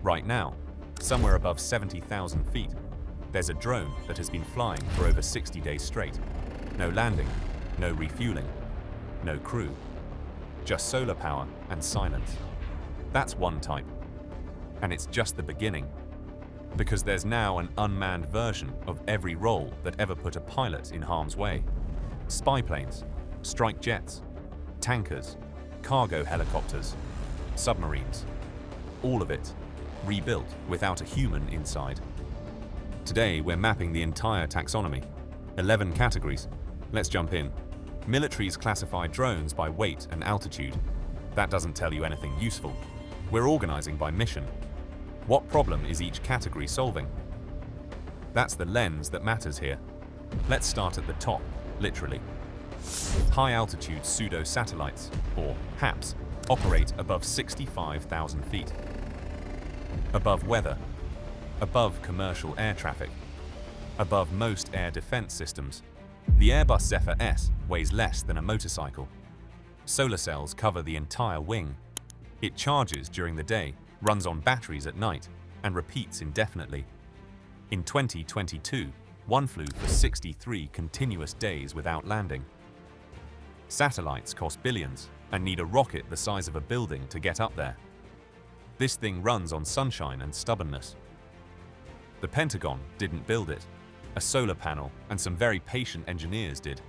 Right now, somewhere above 70,000 feet, there's a drone that has been flying for over 60 days straight. No landing, no refueling, no crew. Just solar power and silence. That's one type. And it's just the beginning. Because there's now an unmanned version of every role that ever put a pilot in harm's way. Spy planes, strike jets, tankers, cargo helicopters, submarines. All of it rebuilt without a human inside. Today, we're mapping the entire taxonomy. 11 categories. Let's jump in. Militaries classify drones by weight and altitude. That doesn't tell you anything useful. We're organizing by mission. What problem is each category solving? That's the lens that matters here. Let's start at the top, literally. High-altitude pseudo-satellites, or HAPS, operate above 65,000 feet. Above weather, above commercial air traffic, above most air defense systems. The Airbus Zephyr S weighs less than a motorcycle. Solar cells cover the entire wing. It charges during the day, runs on batteries at night, and repeats indefinitely. In 2022, one flew for 63 continuous days without landing. Satellites cost billions and need a rocket the size of a building to get up there. This thing runs on sunshine and stubbornness. The Pentagon didn't build it. A solar panel and some very patient engineers did.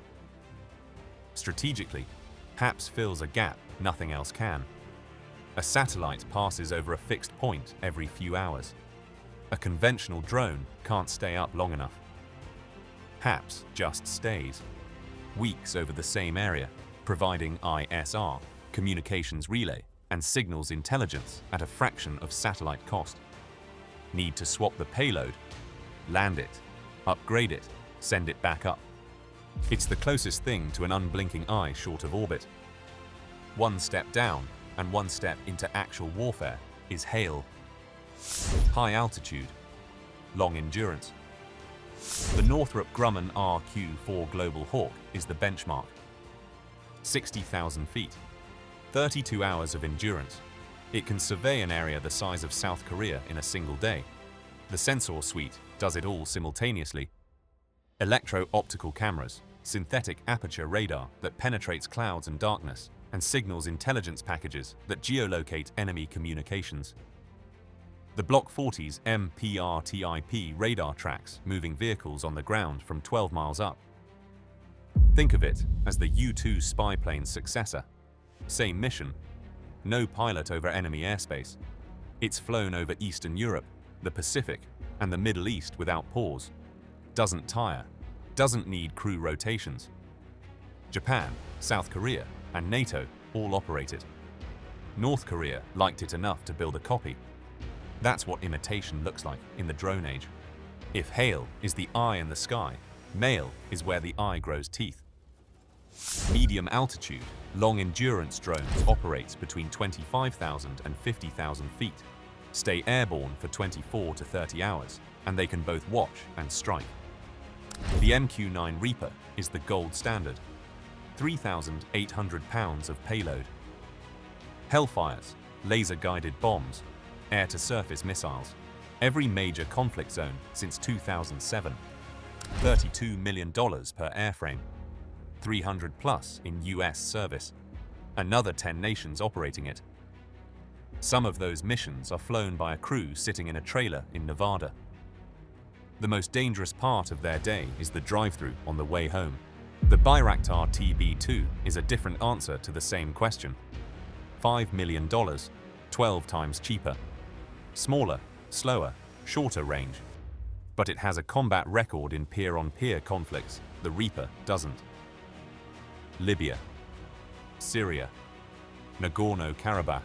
Strategically, HAPS fills a gap nothing else can. A satellite passes over a fixed point every few hours. A conventional drone can't stay up long enough. HAPS just stays. Weeks over the same area, providing ISR, communications relay, and signals intelligence at a fraction of satellite cost. Need to swap the payload? Land it, upgrade it, send it back up. It's the closest thing to an unblinking eye short of orbit. One step down and one step into actual warfare is HALE. High altitude, long endurance. The Northrop Grumman RQ-4 Global Hawk is the benchmark. 60,000 feet, 32 hours of endurance. It can survey an area the size of South Korea in a single day. The sensor suite does it all simultaneously. Electro-optical cameras, synthetic aperture radar that penetrates clouds and darkness, and signals intelligence packages that geolocate enemy communications. The Block 40's MPRTIP radar tracks moving vehicles on the ground from 12 miles up. Think of it as the U-2 spy plane's successor. Same mission. No pilot over enemy airspace. It's flown over Eastern Europe, the Pacific, and the Middle East without pause. Doesn't tire. Doesn't need crew rotations. Japan, South Korea, and NATO all operate it. North Korea liked it enough to build a copy. That's what imitation looks like in the drone age. If HALE is the eye in the sky, MALE is where the eye grows teeth. Medium altitude, long endurance drones operate between 25,000 and 50,000 feet, stay airborne for 24 to 30 hours, and they can both watch and strike. The MQ-9 Reaper is the gold standard. 3,800 pounds of payload. Hellfires, laser-guided bombs, air-to-surface missiles. Every major conflict zone since 2007. $32 million per airframe. 300 plus in US service. Another 10 nations operating it. Some of those missions are flown by a crew sitting in a trailer in Nevada. The most dangerous part of their day is the drive-through on the way home. The Bayraktar TB2 is a different answer to the same question. $5 million, 12 times cheaper. Smaller, slower, shorter range. But it has a combat record in peer-on-peer conflicts. The Reaper doesn't. Libya, Syria, Nagorno-Karabakh.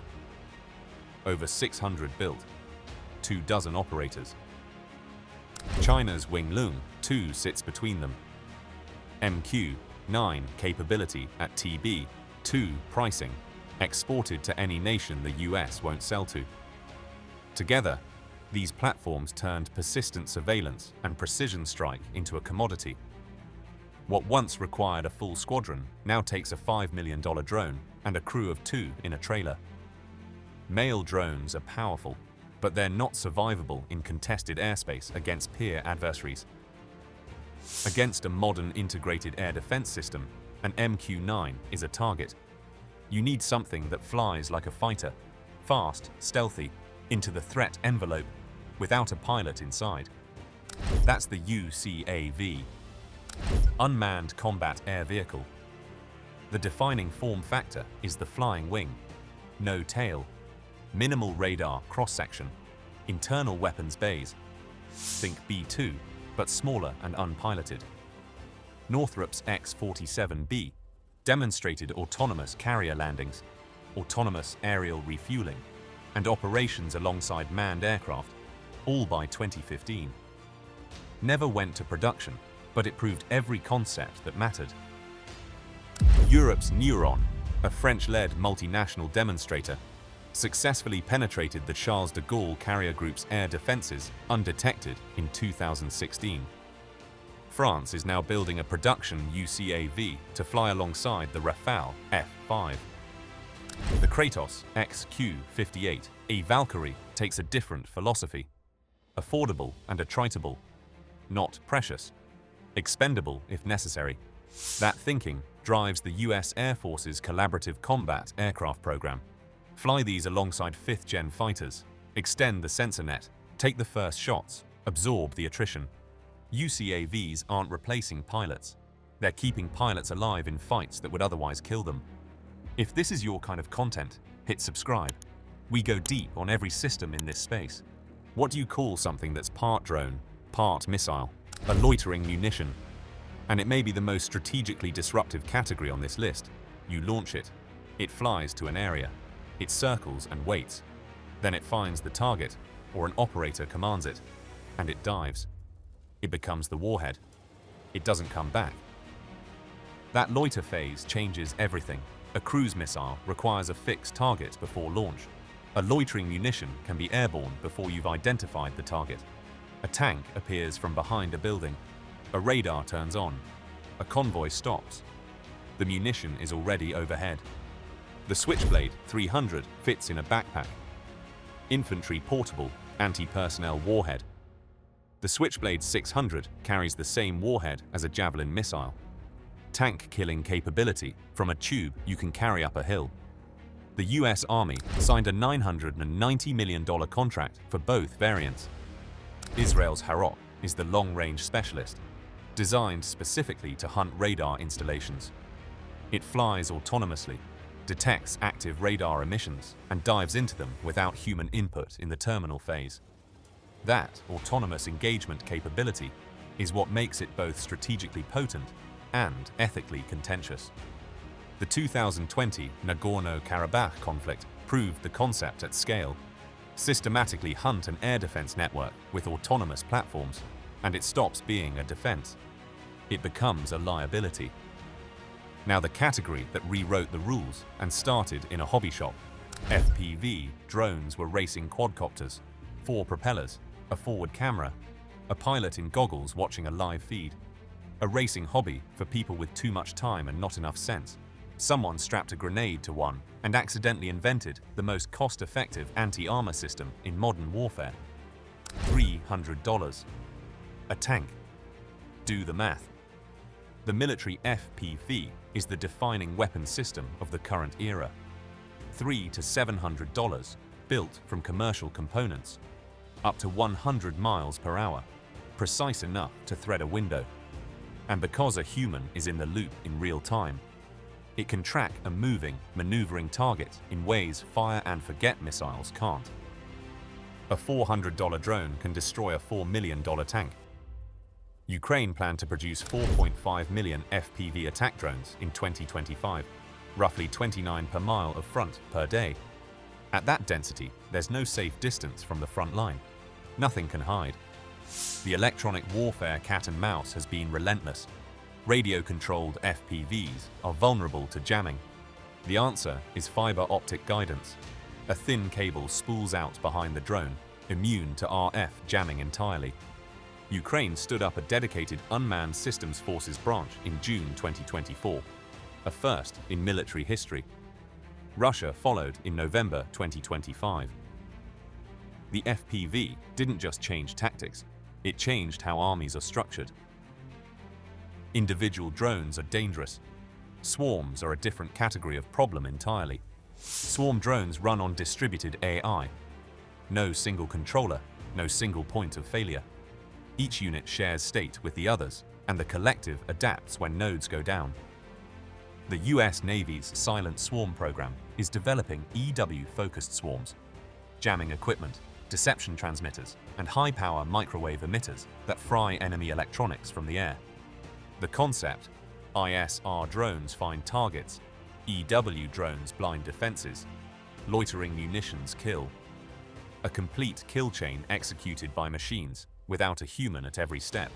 Over 600 built, 24 operators. China's Winglong 2 sits between them. MQ-9 capability at TB2 pricing, exported to any nation the US won't sell to. Together, these platforms turned persistent surveillance and precision strike into a commodity. What once required a full squadron now takes a $5 million drone and a crew of 2 in a trailer. MALE drones are powerful, but they're not survivable in contested airspace against peer adversaries. Against a modern integrated air defense system, an MQ-9 is a target. You need something that flies like a fighter, fast, stealthy, into the threat envelope, without a pilot inside. That's the UCAV, Unmanned Combat Air Vehicle. The defining form factor is the flying wing. No tail, minimal radar cross-section, internal weapons bays. Think B-2, but smaller and unpiloted. Northrop's X-47B demonstrated autonomous carrier landings, autonomous aerial refueling, and operations alongside manned aircraft, all by 2015. Never went to production, but it proved every concept that mattered. Europe's Neuron, a French-led multinational demonstrator, successfully penetrated the Charles de Gaulle carrier group's air defenses undetected in 2016. France is now building a production UCAV to fly alongside the Rafale F-5. The Kratos XQ-58, a Valkyrie, takes a different philosophy. Affordable and attritable, not precious. Expendable if necessary. That thinking drives the US Air Force's Collaborative Combat Aircraft program. Fly these alongside 5th-gen fighters, extend the sensor net, take the first shots, absorb the attrition. UCAVs aren't replacing pilots. They're keeping pilots alive in fights that would otherwise kill them. If this is your kind of content, hit subscribe. We go deep on every system in this space. What do you call something that's part drone, part missile? A loitering munition. And it may be the most strategically disruptive category on this list. You launch it. It flies to an area. It circles and waits. Then it finds the target, or an operator commands it, and it dives. It becomes the warhead. It doesn't come back. That loiter phase changes everything. A cruise missile requires a fixed target before launch. A loitering munition can be airborne before you've identified the target. A tank appears from behind a building. A radar turns on. A convoy stops. The munition is already overhead. The Switchblade 300 fits in a backpack. Infantry portable, anti-personnel warhead. The Switchblade 600 carries the same warhead as a Javelin missile. Tank killing capability from a tube you can carry up a hill. The US Army signed a $990 million contract for both variants. Israel's HALE is the long-range specialist, designed specifically to hunt radar installations. It flies autonomously, detects active radar emissions, and dives into them without human input in the terminal phase. That autonomous engagement capability is what makes it both strategically potent and ethically contentious. The 2020 Nagorno-Karabakh conflict proved the concept at scale. Systematically hunt an air defense network with autonomous platforms, and it stops being a defense. It becomes a liability. Now the category that rewrote the rules and started in a hobby shop. FPV drones were racing quadcopters, 4 propellers, a forward camera, a pilot in goggles watching a live feed. A racing hobby for people with too much time and not enough sense. Someone strapped a grenade to one and accidentally invented the most cost-effective anti-armor system in modern warfare. $300. A tank. Do the math. The military FPV is the defining weapon system of the current era. $300 to $700, built from commercial components. Up to 100 miles per hour, precise enough to thread a window. And because a human is in the loop in real time, it can track a moving, maneuvering target in ways fire-and-forget missiles can't. A $400 drone can destroy a $4 million tank. Ukraine planned to produce 4.5 million FPV attack drones in 2025, roughly 29 per mile of front per day. At that density, there's no safe distance from the front line. Nothing can hide. The electronic warfare cat and mouse has been relentless. Radio-controlled FPVs are vulnerable to jamming. The answer is fiber optic guidance. A thin cable spools out behind the drone, immune to RF jamming entirely. Ukraine stood up a dedicated Unmanned Systems Forces branch in June 2024, a first in military history. Russia followed in November 2025. The FPV didn't just change tactics, it changed how armies are structured. Individual drones are dangerous. Swarms are a different category of problem entirely. Swarm drones run on distributed AI. No single controller, no single point of failure. Each unit shares state with the others, and the collective adapts when nodes go down. The US Navy's Silent Swarm program is developing EW-focused swarms, jamming equipment, deception transmitters, and high-power microwave emitters that fry enemy electronics from the air. The concept: ISR drones find targets, EW drones blind defenses, loitering munitions kill. A complete kill chain executed by machines, without a human at every step.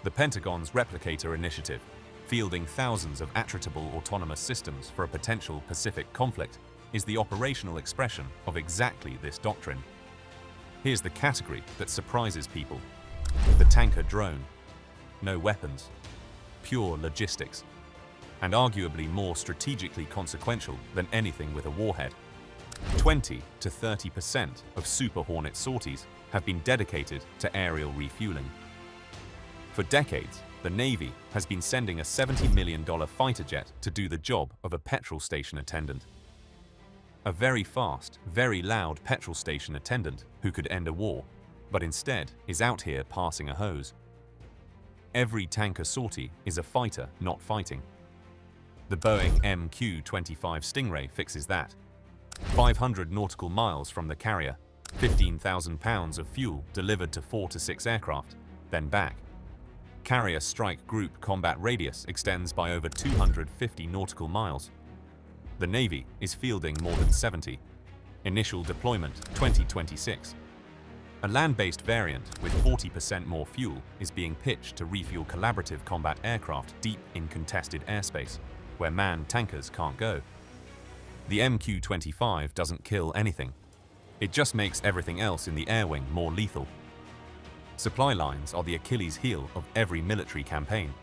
The Pentagon's Replicator initiative, fielding thousands of attritable autonomous systems for a potential Pacific conflict, is the operational expression of exactly this doctrine. Here's the category that surprises people: the tanker drone. No weapons, pure logistics, and arguably more strategically consequential than anything with a warhead. 20 to 30% of Super Hornet sorties have been dedicated to aerial refueling. For decades, the Navy has been sending a $70 million fighter jet to do the job of a petrol station attendant. A very fast, very loud petrol station attendant who could end a war, but instead is out here passing a hose. Every tanker sortie is a fighter not fighting. The Boeing MQ-25 Stingray fixes that. 500 nautical miles from the carrier, 15,000 pounds of fuel delivered to 4 to 6 aircraft, then back. Carrier strike group combat radius extends by over 250 nautical miles. The Navy is fielding more than 70. Initial deployment 2026. A land-based variant with 40% more fuel is being pitched to refuel collaborative combat aircraft deep in contested airspace, where manned tankers can't go. The MQ-25 doesn't kill anything. It just makes everything else in the air wing more lethal. Supply lines are the Achilles heel of every military campaign.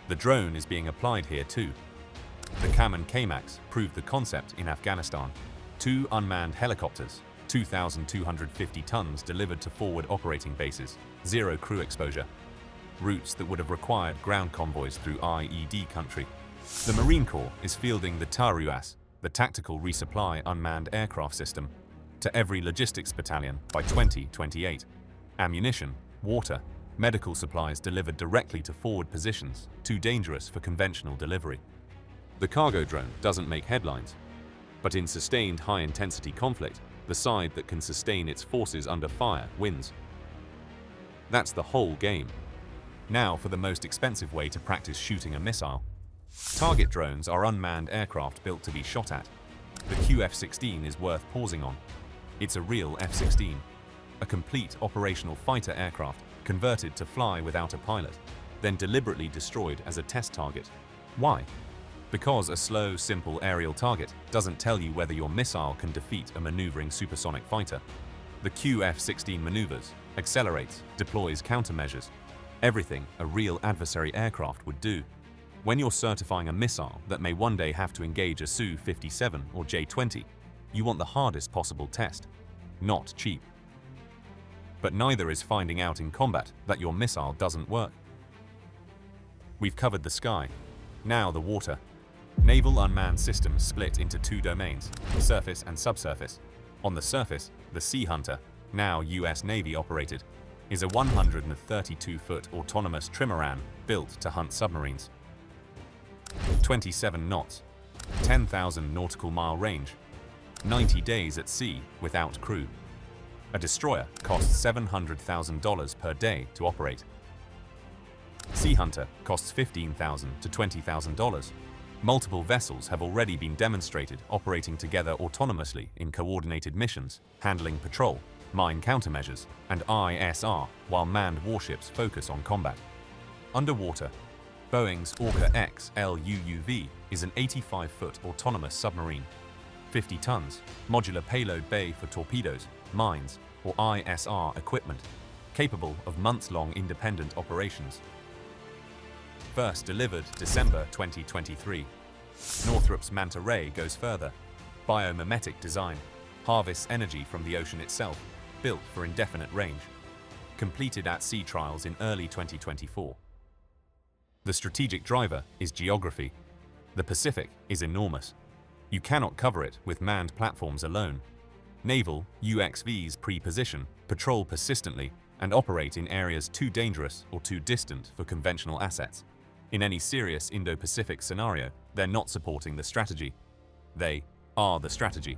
The drone is being applied here too. The Kaman K-MAX proved the concept in Afghanistan. 2 unmanned helicopters, 2,250 tons delivered to forward operating bases, 0 crew exposure. Routes that would have required ground convoys through IED country. The Marine Corps is fielding the TRUAS, the Tactical Resupply Unmanned Aircraft System, to every logistics battalion by 2028. Ammunition, water, medical supplies delivered directly to forward positions, too dangerous for conventional delivery. The cargo drone doesn't make headlines, but in sustained high-intensity conflict, the side that can sustain its forces under fire wins. That's the whole game. Now for the most expensive way to practice shooting a missile. Target drones are unmanned aircraft built to be shot at. The QF-16 is worth pausing on. It's a real F-16, a complete operational fighter aircraft converted to fly without a pilot, then deliberately destroyed as a test target. Why? Because a slow, simple aerial target doesn't tell you whether your missile can defeat a maneuvering supersonic fighter. The QF-16 maneuvers, accelerates, deploys countermeasures, everything a real adversary aircraft would do. When you're certifying a missile that may one day have to engage a Su-57 or J-20, you want the hardest possible test, not cheap. But neither is finding out in combat that your missile doesn't work. We've covered the sky, now the water. Naval unmanned systems split into 2 domains, surface and subsurface. On the surface, the Sea Hunter, now US Navy operated, is a 132-foot autonomous trimaran built to hunt submarines. 27 knots, 10,000 nautical mile range, 90 days at sea without crew. A destroyer costs $700,000 per day to operate. Sea Hunter costs $15,000 to $20,000. Multiple vessels have already been demonstrated operating together autonomously in coordinated missions, handling patrol, mine countermeasures, and ISR, while manned warships focus on combat. Underwater, Boeing's Orca X LUUV is an 85-foot autonomous submarine, 50 tons, modular payload bay for torpedoes, mines, or ISR equipment, capable of months-long independent operations. First delivered December 2023. Northrop's Manta Ray goes further. Biomimetic design, harvests energy from the ocean itself, built for indefinite range. Completed at sea trials in early 2024. The strategic driver is geography. The Pacific is enormous. You cannot cover it with manned platforms alone. Naval UXVs pre-position, patrol persistently, and operate in areas too dangerous or too distant for conventional assets. In any serious Indo-Pacific scenario, they're not supporting the strategy. They are the strategy.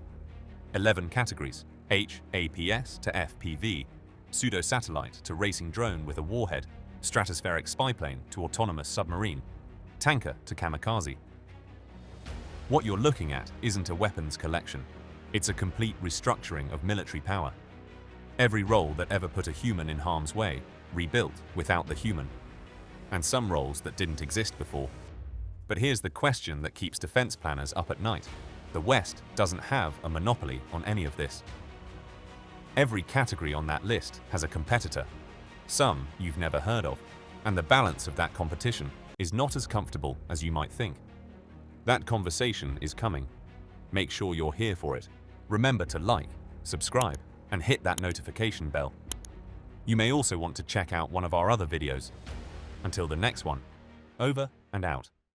11 categories: HAPS to FPV, pseudo-satellite to racing drone with a warhead, stratospheric spyplane to autonomous submarine, tanker to kamikaze. What you're looking at isn't a weapons collection. It's a complete restructuring of military power. Every role that ever put a human in harm's way, rebuilt without the human. And some roles that didn't exist before. But here's the question that keeps defense planners up at night. The West doesn't have a monopoly on any of this. Every category on that list has a competitor, some you've never heard of, and the balance of that competition is not as comfortable as you might think. That conversation is coming. Make sure you're here for it. Remember to like, subscribe, and hit that notification bell. You may also want to check out one of our other videos. Until the next one, over and out.